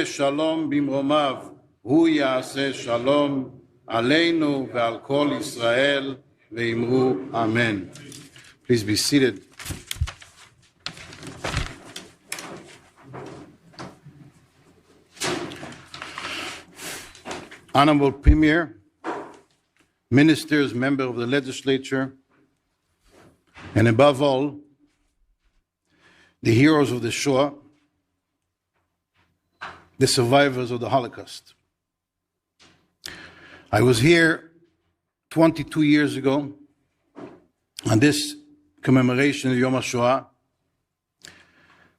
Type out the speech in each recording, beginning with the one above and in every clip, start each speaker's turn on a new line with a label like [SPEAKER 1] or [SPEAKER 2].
[SPEAKER 1] שלום במרומיו, הוא יעשה שלום עלינו ועל כל ישראל, ואמרו אמן. Please be seated. Honorable Premier, ministers, member of the Legislature, and above all, the heroes of the Shoah, the survivors of the Holocaust. I was here 22 years ago on this commemoration of Yom Hashoah,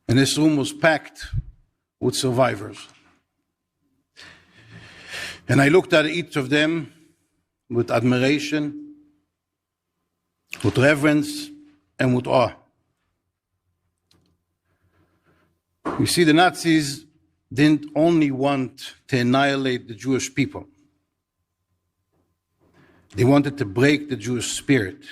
[SPEAKER 1] and this room was packed with survivors. And I looked at each of them with admiration, with reverence, and with awe. You see, the Nazis didn't only want to annihilate the Jewish people. They wanted to break the Jewish spirit.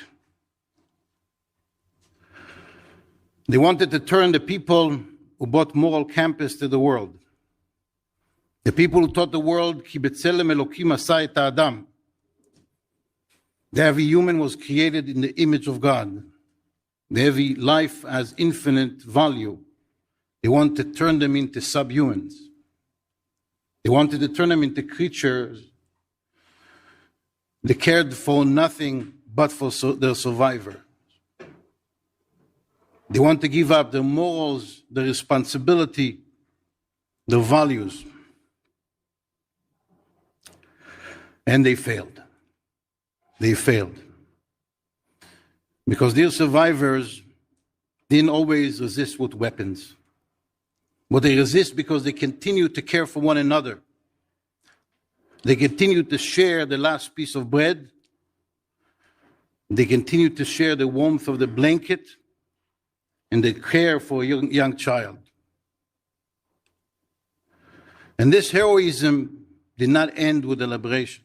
[SPEAKER 1] They wanted to turn the people who brought moral campus to the world, the people who taught the world, Ki b'tzelem Elokim asa et ha'adam, that every human was created in the image of God, that every life has infinite value. They wanted to turn them into subhumans. They wanted to turn them into creatures that cared for nothing but for their survivor. They want to give up their morals, their responsibility, their values. And they failed. They failed. Because their survivors didn't always resist with weapons. But they resist because they continue to care for one another. They continue to share the last piece of bread. They continue to share the warmth of the blanket, and they care for a young child. And this heroism did not end with the liberation.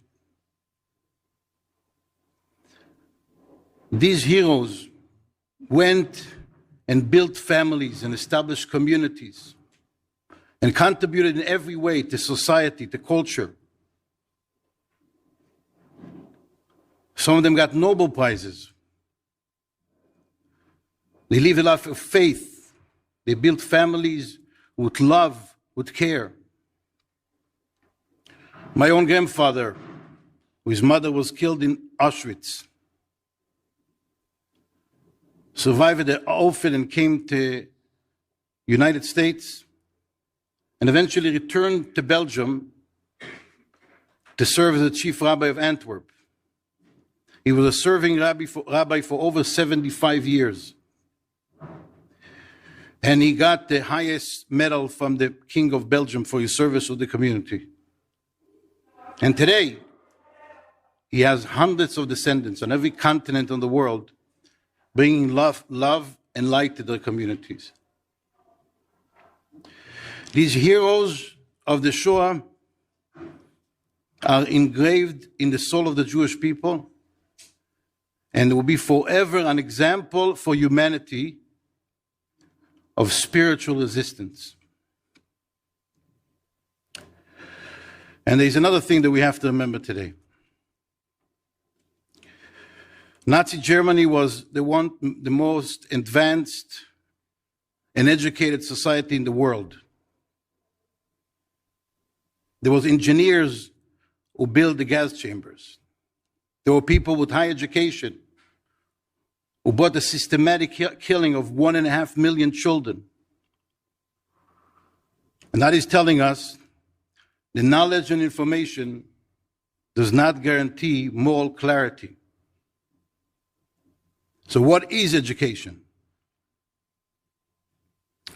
[SPEAKER 1] These heroes went and built families and established communities and contributed in every way to society, to culture. Some of them got Nobel Prizes. They lived a life of faith. They built families with love, with care. My own grandfather, whose mother was killed in Auschwitz, survived the orphan and came to United States, and eventually returned to Belgium to serve as the chief rabbi of Antwerp. He was a serving rabbi for over 75 years. And he got the highest medal from the King of Belgium for his service to the community. And today, he has hundreds of descendants on every continent in the world, bringing love and light to their communities. These heroes of the Shoah are engraved in the soul of the Jewish people, and will be forever an example for humanity of spiritual resistance. And there's another thing that we have to remember today. Nazi Germany was the most advanced and educated society in the world. There was engineers who built the gas chambers. There were people with high education who brought the systematic killing of 1.5 million children. And that is telling us the knowledge and information does not guarantee moral clarity. So what is education?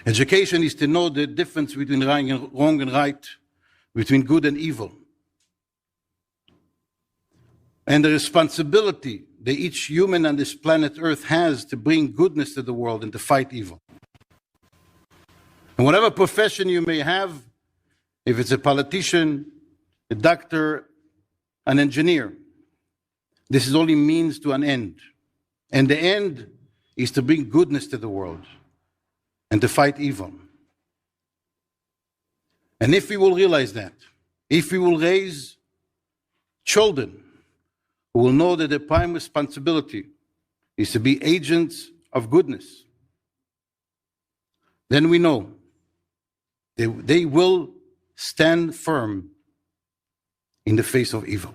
[SPEAKER 1] Education is to know the difference between wrong and right, between good and evil, and the responsibility that each human on this planet Earth has to bring goodness to the world and to fight evil. And whatever profession you may have, if it's a politician, a doctor, an engineer, this is only means to an end. And the end is to bring goodness to the world and to fight evil. And if we will realize that, if we will raise children who will know that their prime responsibility is to be agents of goodness, then we know they will stand firm in the face of evil.